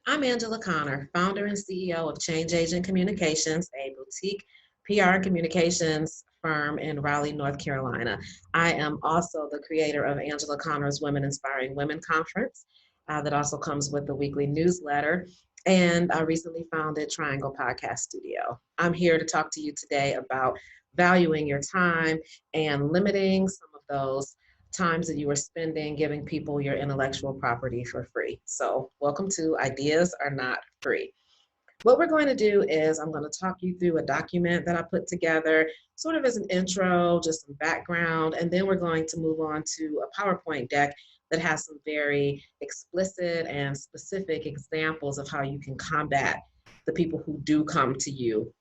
I'm Angela Connor, founder and CEO of Change Agent Communications, a boutique PR and communications firm in Raleigh, North Carolina. I am also the creator of Angela Connor's Women Inspiring Women Conference, that also comes with the weekly newsletter. And I recently founded Triangle Podcast Studio. I'm here to talk to you today about valuing your time and limiting some of those times that you are spending giving people your intellectual property for free. So welcome to Ideas Are Not Free. What we're going to do is I'm going to talk you through a document that I put together sort of as an intro, just some background, and then we're going to move on to a PowerPoint deck that has some very explicit and specific examples of how you can combat the people who do come to you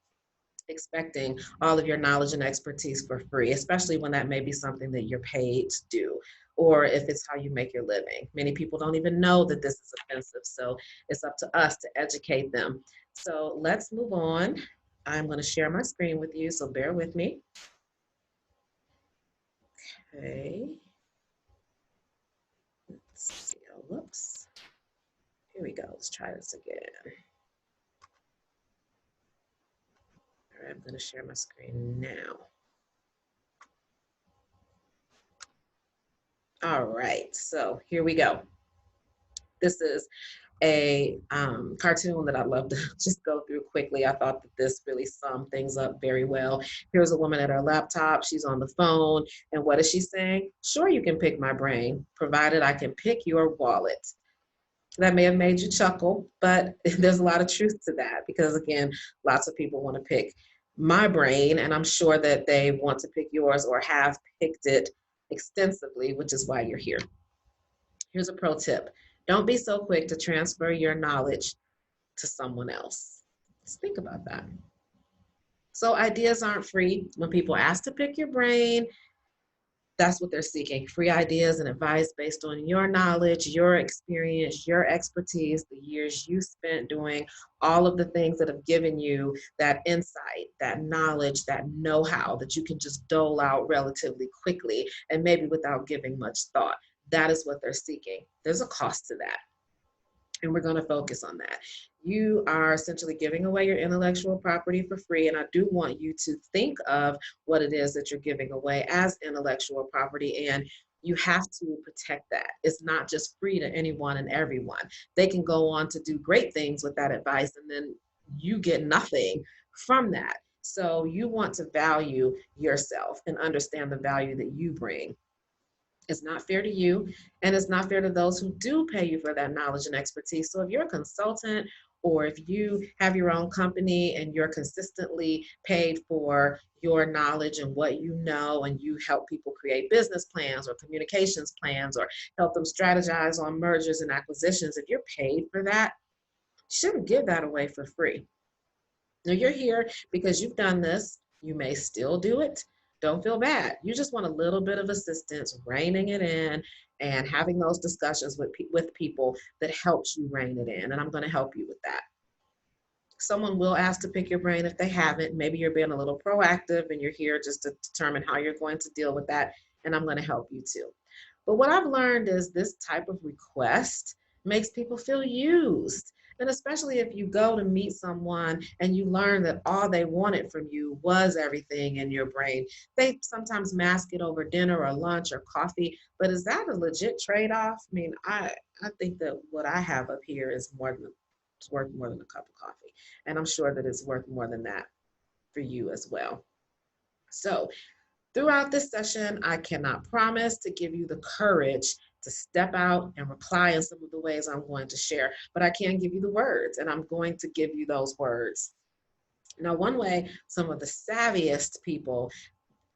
expecting all of your knowledge and expertise for free, especially when that may be something that you're paid to do, or if it's how you make your living. Many people don't even know that this is offensive, so it's up to us to educate them. So let's move on. I'm going to share my screen with you, so bear with me. Okay. Let's see. Oh, whoops. Here we go. Let's try this again. All right, I'm going to share my screen now. All right, so here we go. This is a cartoon that I'd love to just go through quickly. I thought that this really summed things up very well. Here's a woman at her laptop. She's on the phone. And what is she saying? Sure, you can pick my brain, provided I can pick your wallet. That may have made you chuckle, but there's a lot of truth to that because, again, lots of people want to pick my brain, and I'm sure that they want to pick yours or have picked it extensively, which is why you're here. Here's a pro tip. Don't be so quick to transfer your knowledge to someone else. Let's think about that. So ideas aren't free. When people ask to pick your brain, that's what they're seeking. Free ideas and advice based on your knowledge, your experience, your expertise, the years you spent doing all of the things that have given you that insight, that knowledge, that know-how that you can just dole out relatively quickly and maybe without giving much thought. That is what they're seeking. There's a cost to that. And we're going to focus on that. You are essentially giving away your intellectual property for free. And I do want you to think of what it is that you're giving away as intellectual property. And you have to protect that. It's not just free to anyone and everyone. They can go on to do great things with that advice, and then you get nothing from that. So you want to value yourself and understand the value that you bring. It's not fair to you, and it's not fair to those who do pay you for that knowledge and expertise. So if you're a consultant, or if you have your own company and you're consistently paid for your knowledge and what you know, and you help people create business plans or communications plans or help them strategize on mergers and acquisitions, if you're paid for that, you shouldn't give that away for free. Now you're here because you've done this. You may still do it. Don't feel bad. You just want a little bit of assistance, reining it in and having those discussions with people that helps you rein it in. And I'm going to help you with that. Someone will ask to pick your brain if they haven't. Maybe you're being a little proactive and you're here just to determine how you're going to deal with that. And I'm going to help you too. But what I've learned is this type of request makes people feel used. And especially if you go to meet someone and you learn that all they wanted from you was everything in your brain. They sometimes mask it over dinner or lunch or coffee, but is that a legit trade-off? I mean, I think that what I have up here is it's worth more than a cup of coffee. And I'm sure that it's worth more than that for you as well. So throughout this session, I cannot promise to give you the courage to step out and reply in some of the ways I'm going to share, but I can give you the words, and I'm going to give you those words. Now, one way some of the savviest people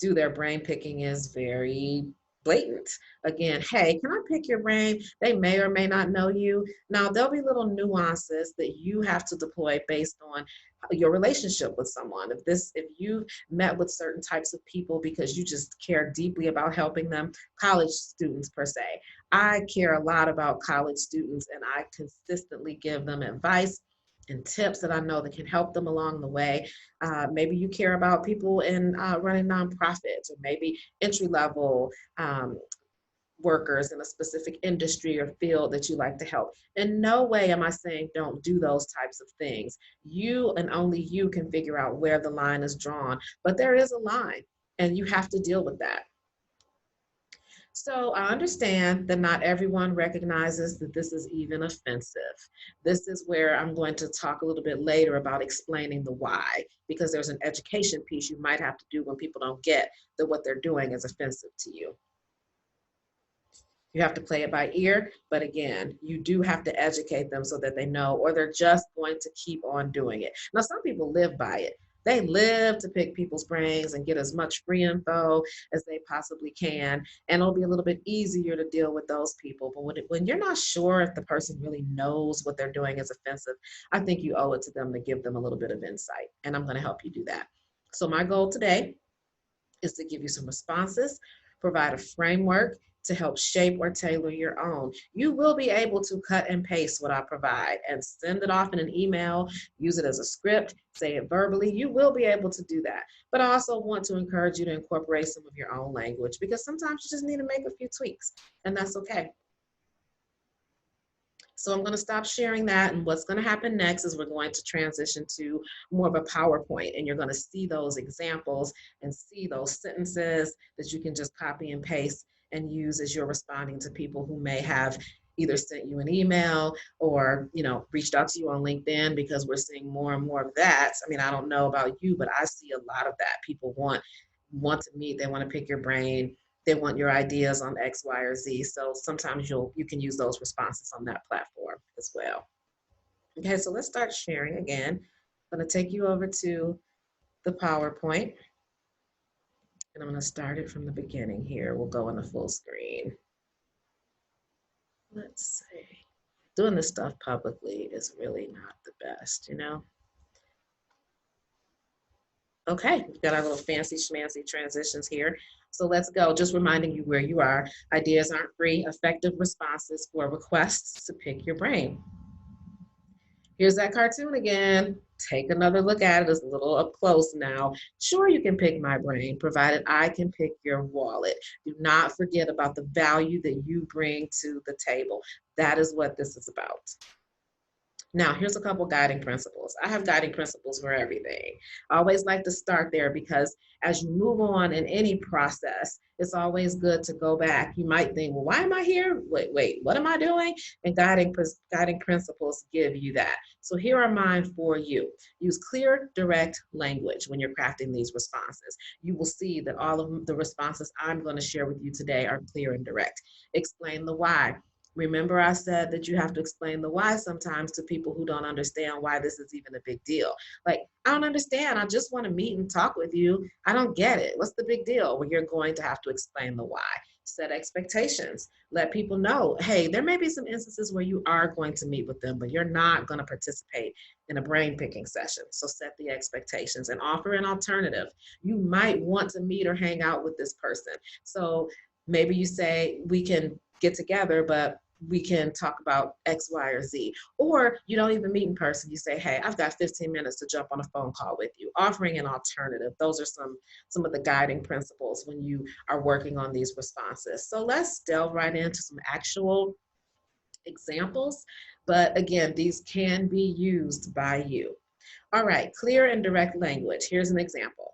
do their brain picking is very blatant. Again, hey, can I pick your brain? They may or may not know you. Now, there'll be little nuances that you have to deploy based on your relationship with someone. If you met with certain types of people because you just care deeply about helping them, college students per se, I care a lot about college students, and I consistently give them advice and tips that I know that can help them along the way. Maybe you care about people in running nonprofits, or maybe entry level workers in a specific industry or field that you like to help. In no way am I saying don't do those types of things. You and only you can figure out where the line is drawn, but there is a line and you have to deal with that. So I understand that not everyone recognizes that this is even offensive. This is where I'm going to talk a little bit later about explaining the why, because there's an education piece you might have to do when people don't get that what they're doing is offensive to you. You have to play it by ear, but again, you do have to educate them so that they know, or they're just going to keep on doing it. Now, some people live by it. They live to pick people's brains and get as much free info as they possibly can, and it'll be a little bit easier to deal with those people. But when you're not sure if the person really knows what they're doing is offensive, I think you owe it to them to give them a little bit of insight, and I'm going to help you do that. So my goal today is to give you some responses, provide a framework to help shape or tailor your own. You will be able to cut and paste what I provide and send it off in an email, use it as a script, say it verbally. You will be able to do that. But I also want to encourage you to incorporate some of your own language, because sometimes you just need to make a few tweaks, and that's okay. So I'm going to stop sharing that, and what's going to happen next is we're going to transition to more of a PowerPoint, and you're going to see those examples and see those sentences that you can just copy and paste and use as you're responding to people who may have either sent you an email or, you know, reached out to you on LinkedIn, because we're seeing more and more of that. I mean, I don't know about you, but I see a lot of that. People want to meet, they want to pick your brain, they want your ideas on X, Y, or Z. So sometimes you can use those responses on that platform as well. Okay, so let's start sharing again. I'm going to take you over to the PowerPoint, and I'm going to start it from the beginning here. We'll go in the full screen. Let's see. Doing this stuff publicly is really not the best, you know? Okay, we've got our little fancy schmancy transitions here. So let's go. Just reminding you where you are. Ideas aren't free. Effective responses for requests to pick your brain. Here's that cartoon again. Take another look at it. It's a little up close now. Sure, you can pick my brain, provided I can pick your wallet. Do not forget about the value that you bring to the table. That is what this is about. Now, here's a couple guiding principles. I have guiding principles for everything. I always like to start there, because as you move on in any process, it's always good to go back. You might think, well, why am I here? Wait, what am I doing? And guiding principles give you that. So here are mine for you. Use clear, direct language when you're crafting these responses. You will see that all of the responses I'm going to share with you today are clear and direct. Explain the why. Remember, I said that you have to explain the why sometimes to people who don't understand why this is even a big deal. Like, I don't understand. I just want to meet and talk with you. I don't get it. What's the big deal? Well, you're going to have to explain the why. Set expectations. Let people know, hey, there may be some instances where you are going to meet with them, but you're not going to participate in a brain picking session. So set the expectations and offer an alternative. You might want to meet or hang out with this person. So maybe you say, we can get together, but we can talk about X, Y, or Z. Or you don't even meet in person. You say, hey, I've got 15 minutes to jump on a phone call with you. Offering an alternative. Those are some of the guiding principles when you are working on these responses. So let's delve right into some actual examples. But again, these can be used by you. All right, clear and direct language. Here's an example.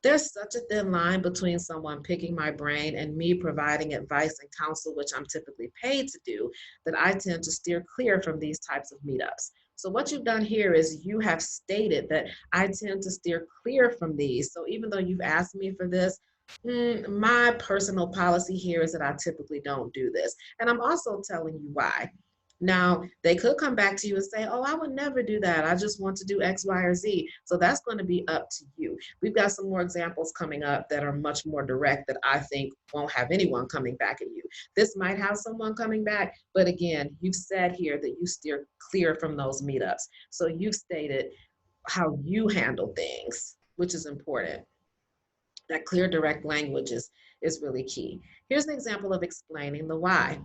There's such a thin line between someone picking my brain and me providing advice and counsel, which I'm typically paid to do, that I tend to steer clear from these types of meetups. So what you've done here is you have stated that I tend to steer clear from these. So even though you've asked me for this, my personal policy here is that I typically don't do this. And I'm also telling you why. Now, they could come back to you and say, oh, I would never do that. I just want to do X, Y, or Z. So that's going to be up to you. We've got some more examples coming up that are much more direct that I think won't have anyone coming back at you. This might have someone coming back, but again, you've said here that you steer clear from those meetups. So you've stated how you handle things, which is important. That clear, direct language is really key. Here's an example of explaining the why.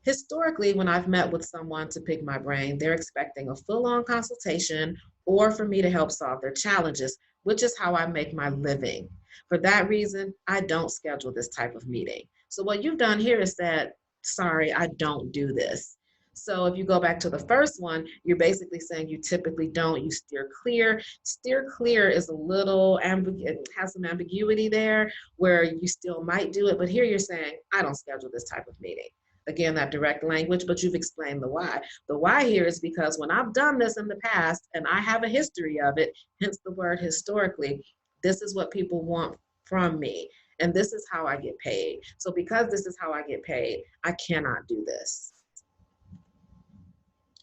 Historically, when I've met with someone to pick my brain, they're expecting a full-on consultation or for me to help solve their challenges, which is how I make my living. For that reason, I don't schedule this type of meeting. So what you've done here is said, sorry, I don't do this. So if you go back to the first one, you're basically saying you typically don't, you steer clear. Steer clear is a little, it has some ambiguity there where you still might do it, but here you're saying, I don't schedule this type of meeting. Again, that direct language, but you've explained the why. The why here is because when I've done this in the past and I have a history of it, hence the word historically, this is what people want from me. And this is how I get paid. So because this is how I get paid, I cannot do this.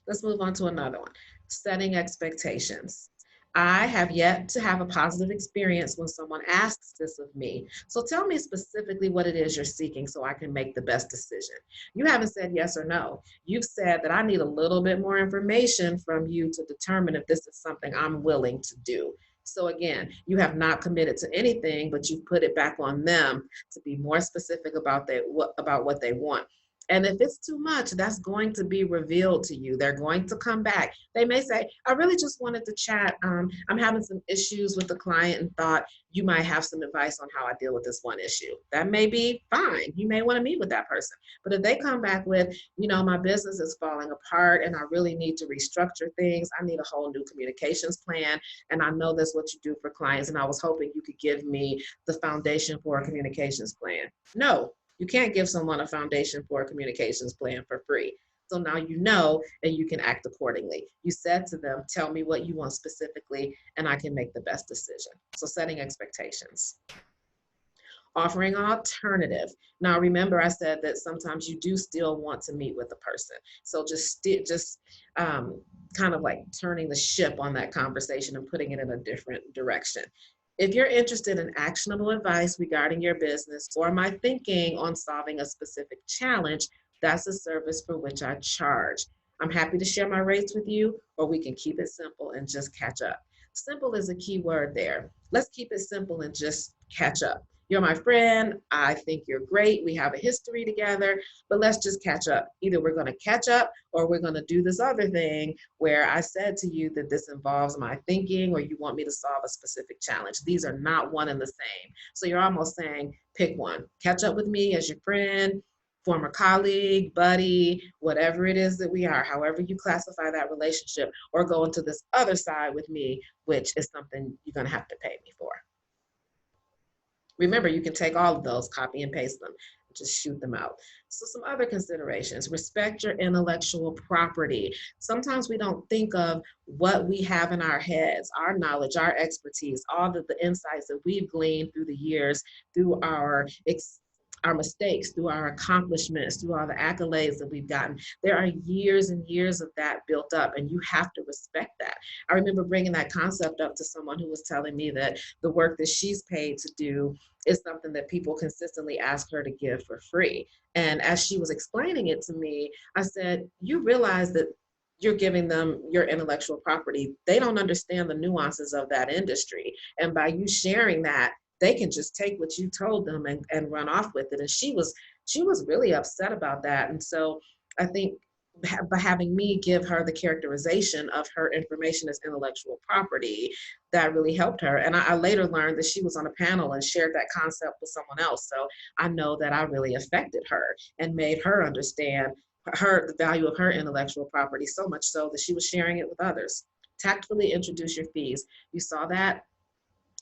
Let's move on to another one. Setting expectations. I have yet to have a positive experience when someone asks this of me. So tell me specifically what it is you're seeking so I can make the best decision. You haven't said yes or no. You've said that I need a little bit more information from you to determine if this is something I'm willing to do. So again, you have not committed to anything, but you've put it back on them to be more specific about what they want. And if it's too much, that's going to be revealed to you. They're going to come back. They may say, I really just wanted to chat. I'm having some issues with the client and thought you might have some advice on how I deal with this one issue. That may be fine. You may want to meet with that person. But if they come back with, my business is falling apart and I really need to restructure things, I need a whole new communications plan. And I know that's what you do for clients. And I was hoping you could give me the foundation for a communications plan. No. You can't give someone a foundation for a communications plan for free. So now you know, and you can act accordingly. You said to them, tell me what you want specifically, and I can make the best decision. So setting expectations. Offering an alternative. Now, remember I said that sometimes you do still want to meet with a person. So just kind of like turning the ship on that conversation and putting it in a different direction. If you're interested in actionable advice regarding your business or my thinking on solving a specific challenge, that's a service for which I charge. I'm happy to share my rates with you, or we can keep it simple and just catch up. Simple is a key word there. Let's keep it simple and just catch up. You're my friend. I think you're great. We have a history together, but let's just catch up. Either we're going to catch up or we're going to do this other thing where I said to you that this involves my thinking or you want me to solve a specific challenge. These are not one and the same. So you're almost saying, pick one. Catch up with me as your friend, former colleague, buddy, whatever it is that we are, however you classify that relationship, or go into this other side with me, which is something you're going to have to pay me for. Remember, you can take all of those, copy and paste them, just shoot them out. So some other considerations: respect your intellectual property. Sometimes we don't think of what we have in our heads, our knowledge, our expertise, all of the insights that we've gleaned through the years, through our mistakes, through our accomplishments, through all the accolades that we've gotten. There are years and years of that built up, and you have to respect that. I remember bringing that concept up to someone who was telling me that the work that she's paid to do is something that people consistently ask her to give for free. And as she was explaining it to me, I said, you realize that you're giving them your intellectual property. They don't understand the nuances of that industry. And by you sharing that, they can just take what you told them and run off with it. And she was really upset about that. And so I think by having me give her the characterization of her information as intellectual property, that really helped her. And I later learned that she was on a panel and shared that concept with someone else. So I know that I really affected her and made her understand the value of her intellectual property, so much so that she was sharing it with others. Tactfully introduce your fees. You saw that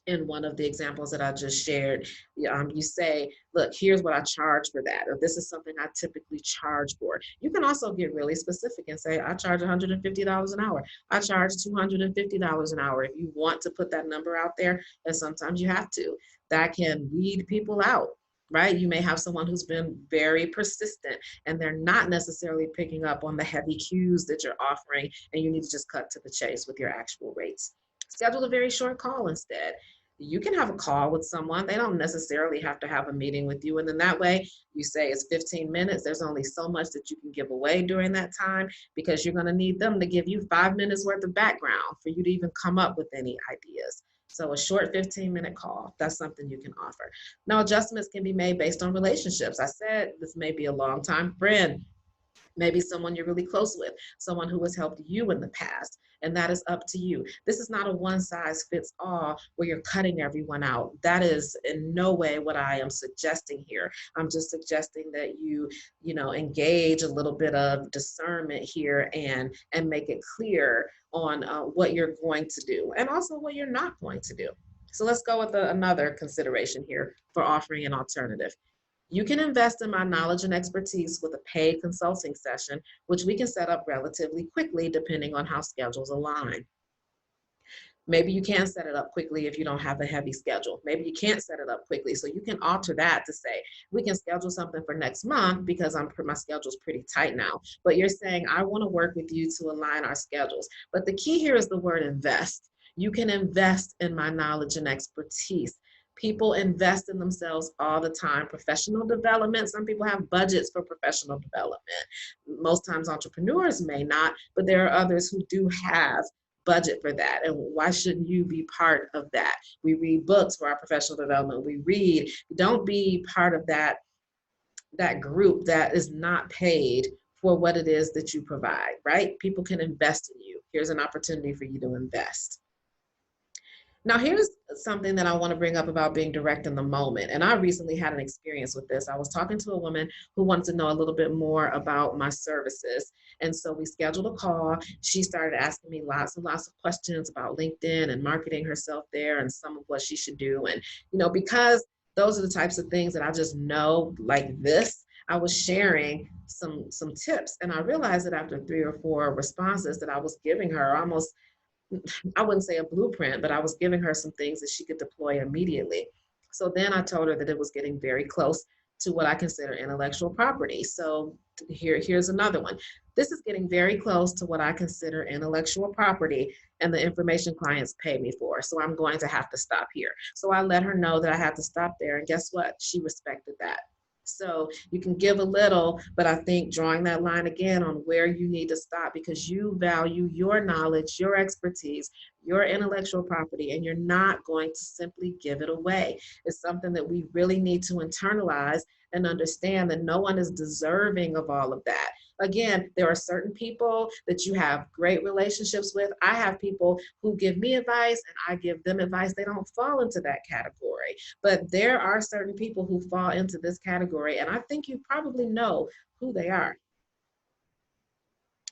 in one of the examples that I just shared. You say, look, here's what I charge for that, or this is something I typically charge for. You can also get really specific and say, I charge $150 an hour. I charge $250 an hour. If you want to put that number out there, and sometimes you have to, that can weed people out, right? You may have someone who's been very persistent and they're not necessarily picking up on the heavy cues that you're offering, and you need to just cut to the chase with your actual rates. Schedule a very short call instead. You can have a call with someone. They don't necessarily have to have a meeting with you. And then that way you say it's 15 minutes. There's only so much that you can give away during that time, because you're going to need them to give you 5 minutes worth of background for you to even come up with any ideas. So a short 15-minute call, that's something you can offer. Now, adjustments can be made based on relationships. I said this may be a long-time friend. Maybe someone you're really close with, someone who has helped you in the past, and that is up to you. This is not a one size fits all where you're cutting everyone out. That is in no way what I am suggesting here. I'm just suggesting that you engage a little bit of discernment here and make it clear on what you're going to do and also what you're not going to do. So let's go with another consideration here for offering an alternative. You can invest in my knowledge and expertise with a paid consulting session, which we can set up relatively quickly depending on how schedules align. Maybe you can set it up quickly if you don't have a heavy schedule. Maybe you can't set it up quickly. So you can alter that to say, we can schedule something for next month because my schedule's pretty tight now. But you're saying, I want to work with you to align our schedules. But the key here is the word invest. You can invest in my knowledge and expertise. People invest in themselves all the time. Professional development, some people have budgets for professional development. Most times entrepreneurs may not, but there are others who do have budget for that. And why shouldn't you be part of that? We read books for our professional development. We read. Don't be part of that group that is not paid for what it is that you provide, right? People can invest in you. Here's an opportunity for you to invest. Now, here's something that I want to bring up about being direct in the moment. And I recently had an experience with this. I was talking to a woman who wanted to know a little bit more about my services. And so we scheduled a call. She started asking me lots and lots of questions about LinkedIn and marketing herself there and some of what she should do. And, because those are the types of things that I just know like this, I was sharing some tips. And I realized that after 3 or 4 responses that I was giving her almost, I wouldn't say a blueprint, but I was giving her some things that she could deploy immediately. So then I told her that it was getting very close to what I consider intellectual property. So here's another one. This is getting very close to what I consider intellectual property and the information clients pay me for. So I'm going to have to stop here. So I let her know that I had to stop there. And guess what? She respected that. So you can give a little, but I think drawing that line again on where you need to stop because you value your knowledge, your expertise, your intellectual property, and you're not going to simply give it away. It's something that we really need to internalize and understand that no one is deserving of all of that. Again, there are certain people that you have great relationships with. I have people who give me advice and I give them advice. They don't fall into that category. But there are certain people who fall into this category, and I think you probably know who they are.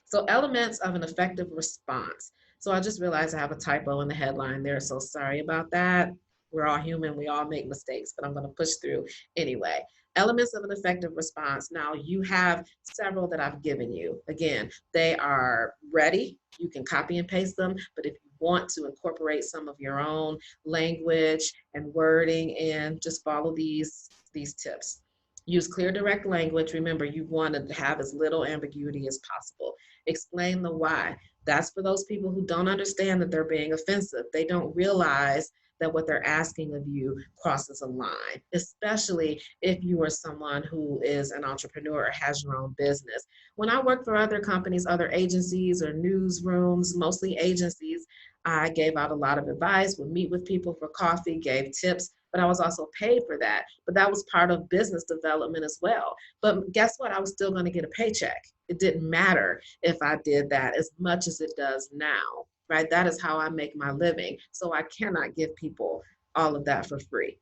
So elements of an effective response. So I just realized I have a typo in the headline there, so sorry about that. We're all human, we all make mistakes, but I'm going to push through anyway. Elements of an effective response. Now you have several that I've given you. Again, they are ready. You can copy and paste them, but if you want to incorporate some of your own language and wording in, just follow these tips. Use clear, direct language. Remember, you want to have as little ambiguity as possible. Explain the why. That's for those people who don't understand that they're being offensive. They don't realize that what they're asking of you crosses a line, especially if you are someone who is an entrepreneur or has your own business. When I worked for other companies, other agencies or newsrooms, mostly agencies, I gave out a lot of advice, would meet with people for coffee, gave tips, but I was also paid for that. But that was part of business development as well. But guess what? I was still going to get a paycheck. It didn't matter if I did that as much as it does now, right? That is how I make my living. So I cannot give people all of that for free.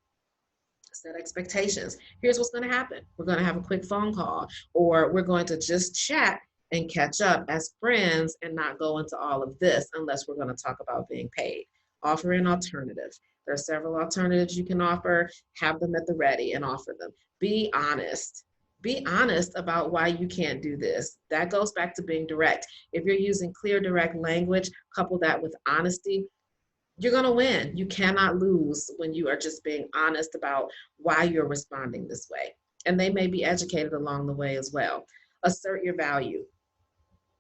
Set expectations. Here's what's going to happen. We're going to have a quick phone call, or we're going to just chat and catch up as friends and not go into all of this unless we're going to talk about being paid. Offer an alternative. There are several alternatives you can offer. Have them at the ready and offer them. Be honest. Be honest about why you can't do this. That goes back to being direct. If you're using clear, direct language, couple that with honesty, you're going to win. You cannot lose when you are just being honest about why you're responding this way. And they may be educated along the way as well. Assert your value.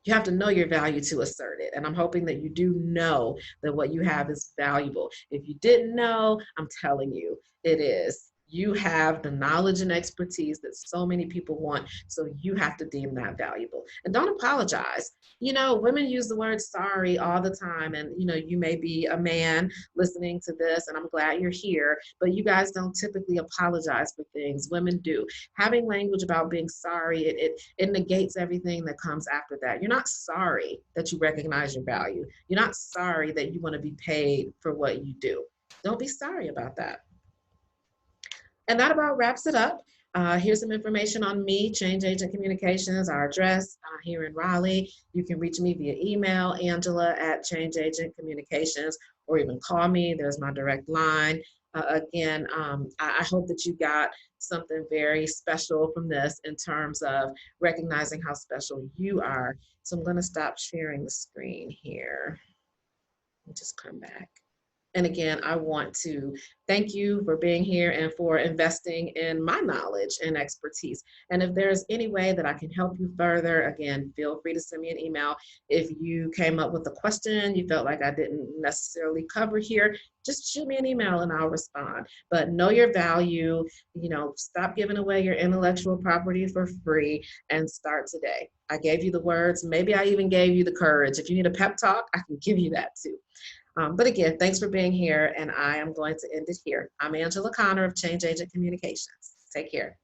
You have to know your value to assert it. And I'm hoping that you do know that what you have is valuable. If you didn't know, I'm telling you, it is. You have the knowledge and expertise that so many people want, so you have to deem that valuable. And don't apologize. You know, women use the word sorry all the time. And, you know, you may be a man listening to this, and I'm glad you're here, but you guys don't typically apologize for things. Women do. Having language about being sorry, it negates everything that comes after that. You're not sorry that you recognize your value. You're not sorry that you want to be paid for what you do. Don't be sorry about that. And that about wraps it up. Here's some information on me, Change Agent Communications, our address here in Raleigh. You can reach me via email, Angela at Change Agent Communications, or even call me. There's my direct line. Again, I hope that you got something very special from this in terms of recognizing how special you are. So I'm going to stop sharing the screen here and just come back. And again, I want to thank you for being here and for investing in my knowledge and expertise. And if there's any way that I can help you further, again, feel free to send me an email. If you came up with a question you felt like I didn't necessarily cover here, just shoot me an email and I'll respond. But know your value, you know, stop giving away your intellectual property for free and start today. I gave you the words. Maybe I even gave you the courage. If you need a pep talk, I can give you that too. But again, thanks for being here, and I am going to end it here. I'm Angela Connor of Change Agent Communications. Take care.